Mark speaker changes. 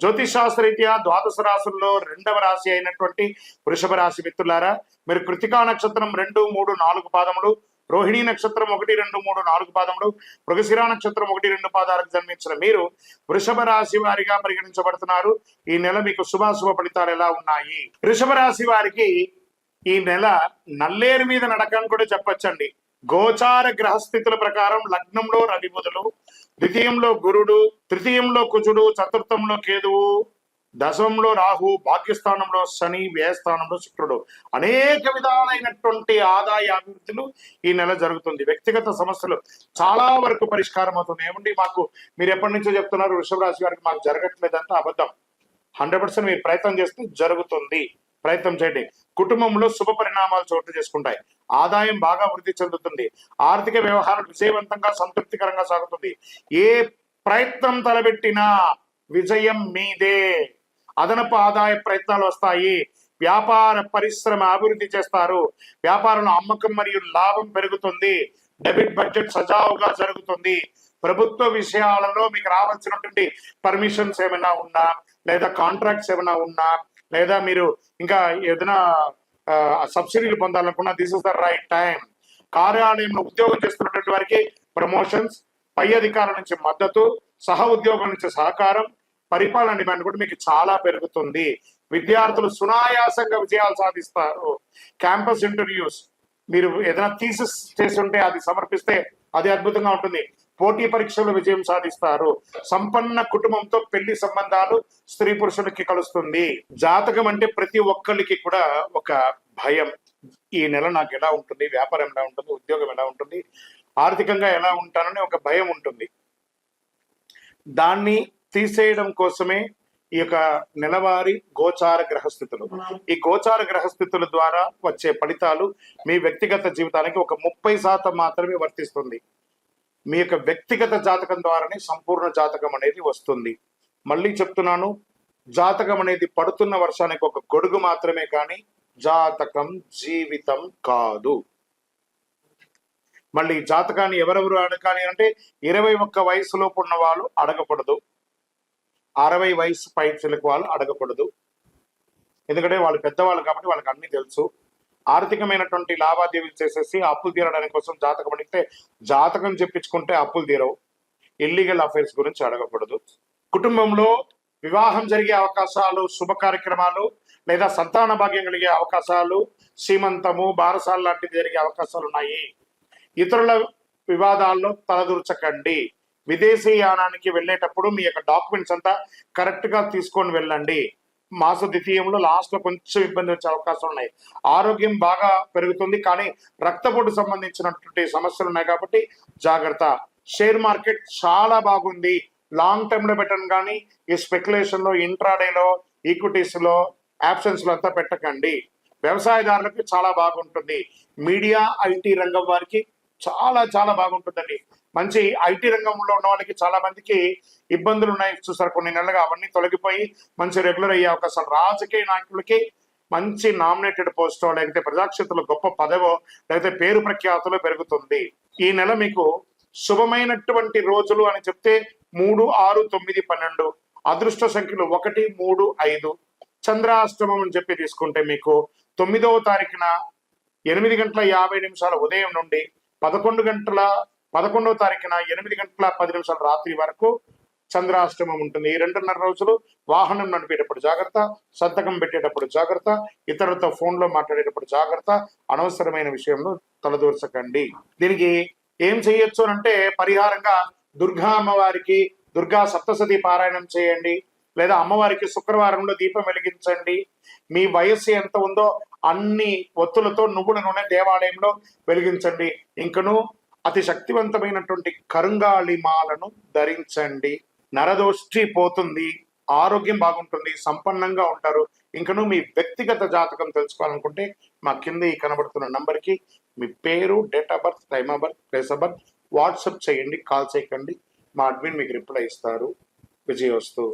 Speaker 1: జ్యోతిష్ శాస్త్రరీత్యా ద్వాదశ రాశుల్లో రెండవ రాశి అయినటువంటి వృషభ రాశి మిత్రులారా, మీరు కృతికా నక్షత్రం 2, 3, 4 పాదములు, రోహిణీ నక్షత్రం 1, 2, 3, 4 పాదములు, మృగశిర నక్షత్రం 1, 2 పాదాలకు జన్మించిన మీరు వృషభ రాశి వారిగా పరిగణించబడుతున్నారు. ఈ నెల మీకు శుభాశుభ ఫలితాలు ఎలా ఉన్నాయి? వృషభ రాశి వారికి ఈ నెల నల్లేరు మీద నడకని కూడా చెప్పొచ్చండి. గోచార గ్రహస్థితుల ప్రకారం లగ్నంలో రవి బుధులు, ద్వితీయంలో గురుడు, తృతీయంలో కుజుడు, చతుర్థంలో కేతువు, దశంలో రాహు, భాగ్యస్థానంలో శని, వ్యయస్థానంలో శుక్రుడు. అనేక విధాలైనటువంటి ఆదాయ అభివృద్ధులు ఈ నెల జరుగుతుంది. వ్యక్తిగత సమస్యలు చాలా వరకు పరిష్కారం అవుతుంది. ఏమండి మాకు మీరు ఎప్పటి నుంచో చెప్తున్నారు వృషభ రాశి వారికి మాకు జరగట్లేదంటే అబద్ధం. 100% మీరు ప్రయత్నం చేస్తే జరుగుతుంది. ప్రయత్నం చేయండి. కుటుంబంలో శుభ పరిణామాలు చోటు చేసుకుంటాయి. ఆదాయం బాగా వృద్ధి చెందుతుంది. ఆర్థిక వ్యవహారాలు విజయవంతంగా సంతృప్తికరంగా సాగుతుంది. ఏ ప్రయత్నం తలబెట్టినా విజయం మీదే. అదనపు ఆదాయ ప్రయత్నాలు వస్తాయి. వ్యాపార పరిశ్రమ అభివృద్ధి చేస్తారు. వ్యాపారంలో అమ్మకం మరియు లాభం పెరుగుతుంది. డెబిట్ బడ్జెట్ సజావుగా జరుగుతుంది. ప్రభుత్వ విషయాలలో మీకు రావాల్సినటువంటి పర్మిషన్స్ ఏమైనా ఉన్నా, లేదా కాంట్రాక్ట్స్ ఏమైనా ఉన్నా, లేదా మీరు ఇంకా ఏదైనా సబ్సిడీలు పొందాలనుకున్నా this is the right time. కార్యాలయంలో ఉద్యోగం చేస్తున్నటువంటి వారికి ప్రమోషన్స్, పై అధికారుల నుంచి మద్దతు, సహ ఉద్యోగం నుంచి సహకారం, పరిపాలన డిమాండ్ కూడా మీకు చాలా పెరుగుతుంది. విద్యార్థులు సునాయాసంగా విజయాలు సాధిస్తారు. క్యాంపస్ ఇంటర్వ్యూస్ మీరు ఏదైనా థీసిస్ చేసి ఉంటే అది సమర్పిస్తే అది అద్భుతంగా ఉంటుంది. పోటీ పరీక్షలు విజయం సాధిస్తారు. సంపన్న కుటుంబంతో పెళ్లి సంబంధాలు స్త్రీ పురుషులకి కలుస్తుంది. జాతకం అంటే ప్రతి ఒక్కరికి కూడా ఒక భయం. ఈ నెల నాకు ఎలా ఉంటుంది, వ్యాపారం ఎలా ఉంటుంది, ఉద్యోగం ఎలా ఉంటుంది, ఆర్థికంగా ఎలా ఉంటానని ఒక భయం ఉంటుంది. దాన్ని తీసేయడం కోసమే ఈ యొక్క నెలవారీ గోచార గ్రహస్థితులు. ఈ గోచార గ్రహస్థితుల ద్వారా వచ్చే ఫలితాలు మీ వ్యక్తిగత జీవితానికి ఒక 30% మాత్రమే వర్తిస్తుంది. మీ యొక్క వ్యక్తిగత జాతకం ద్వారానే సంపూర్ణ జాతకం అనేది వస్తుంది. మళ్ళీ చెప్తున్నాను, జాతకం అనేది పడుతున్న వర్షానికి ఒక గొడుగు మాత్రమే, కానీ జాతకం జీవితం కాదు. మళ్ళీ జాతకాన్ని ఎవరెవరు అడగాలి అంటే 21 వయసులోపు ఉన్న వాళ్ళు అడగకూడదు. 60 వయసు పైచలకు వాళ్ళు అడగకూడదు. ఎందుకంటే వాళ్ళు పెద్దవాళ్ళు కాబట్టి వాళ్ళకి అన్ని తెలుసు. ఆర్థికమైనటువంటి లావాదేవీలు చేసేసి అప్పులు తీరడానికి కోసం జాతకం అడిగితే జాతకం చెప్పించుకుంటే అప్పులు తీరవు. ఇల్లీగల్ అఫైర్స్ గురించి అడగకూడదు. కుటుంబంలో వివాహం జరిగే అవకాశాలు, శుభ కార్యక్రమాలు లేదా సంతాన భాగ్యం కలిగే అవకాశాలు, సీమంతము, బారసాలు లాంటివి జరిగే అవకాశాలు ఉన్నాయి. ఇతరుల వివాదాల్లో తలదూర్చకండి. విదేశీ యానానికి వెళ్ళేటప్పుడు మీ యొక్క డాక్యుమెంట్స్ అంతా కరెక్ట్ గా తీసుకొని వెళ్ళండి. మాస ద్వితీయంలో లాస్ట్ లో కొంచెం ఇబ్బంది వచ్చే అవకాశాలు ఉన్నాయి. ఆరోగ్యం బాగా పెరుగుతుంది, కానీ రక్తపోటు సంబంధించినటువంటి సమస్యలు ఉన్నాయి కాబట్టి జాగ్రత్త. షేర్ మార్కెట్ చాలా బాగుంది. లాంగ్ టర్మ్ లో పెట్టండి, కానీ ఈ స్పెక్యులేషన్ లో, ఇంట్రాడేలో, ఈక్విటీస్ లో, ఆప్షన్స్ లో అంతా పెట్టకండి. వ్యవసాయదారులకు చాలా బాగుంటుంది. మీడియా, ఐటీ రంగం వారికి చాలా చాలా బాగుంటుందండి. మంచి ఐటీ రంగంలో ఉన్న వాళ్ళకి చాలా మందికి ఇబ్బందులు ఉన్నాయి చూసారు కొన్ని నెలలుగా, అవన్నీ తొలగిపోయి మంచి రెగ్యులర్ అయ్యే అవకాశాలు. రాజకీయ నాయకులకి మంచి నామినేటెడ్ పోస్టో, లేకపోతే ప్రజాక్షేత్రంలో గొప్ప పదవో, లేకపోతే పేరు ప్రఖ్యాతులు పెరుగుతుంది. ఈ నెల మీకు శుభమైనటువంటి రోజులు అని చెప్తే 3, 6, 9, 12. అదృష్ట సంఖ్యలు 1, 3, 5. చంద్రాష్టమం అని చెప్పి తీసుకుంటే మీకు 9వ తారీఖున 8:50 ఉదయం నుండి 11వ తారీఖున 8:10 రాత్రి వరకు చంద్రాష్టమం ఉంటుంది. ఈ 2.5 రోజులు వాహనం నడిపేటప్పుడు జాగ్రత్త, సంతకం పెట్టేటప్పుడు జాగ్రత్త, ఇతరులతో ఫోన్లో మాట్లాడేటప్పుడు జాగ్రత్త, అనవసరమైన విషయంలో తలదూర్చకండి. దీనికి ఏం చేయొచ్చు అంటే పరిహారంగా దుర్గా అమ్మవారికి దుర్గా సప్తసతి పారాయణం చేయండి, లేదా అమ్మవారికి శుక్రవారంలో దీపం వెలిగించండి. మీ వయస్సు ఎంత ఉందో అన్ని ఒత్తులతో నువ్వుల నూనె దేవాలయంలో వెలిగించండి. ఇంకను అతి శక్తివంతమైనటువంటి కరుంగాళి మాలను ధరించండి. నరదోష్టి పోతుంది, ఆరోగ్యం బాగుంటుంది, సంపన్నంగా ఉంటారు. ఇంకను మీ వ్యక్తిగత జాతకం తెలుసుకోవాలనుకుంటే మా కింద ఈ కనబడుతున్న నంబర్కి మీ పేరు, date of birth, time of birth, place of birth WhatsApp చేయండి. కాల్ చేయకండి. మా అడ్మిన్ మీకు రిప్లై ఇస్తారు. విజయోస్తు.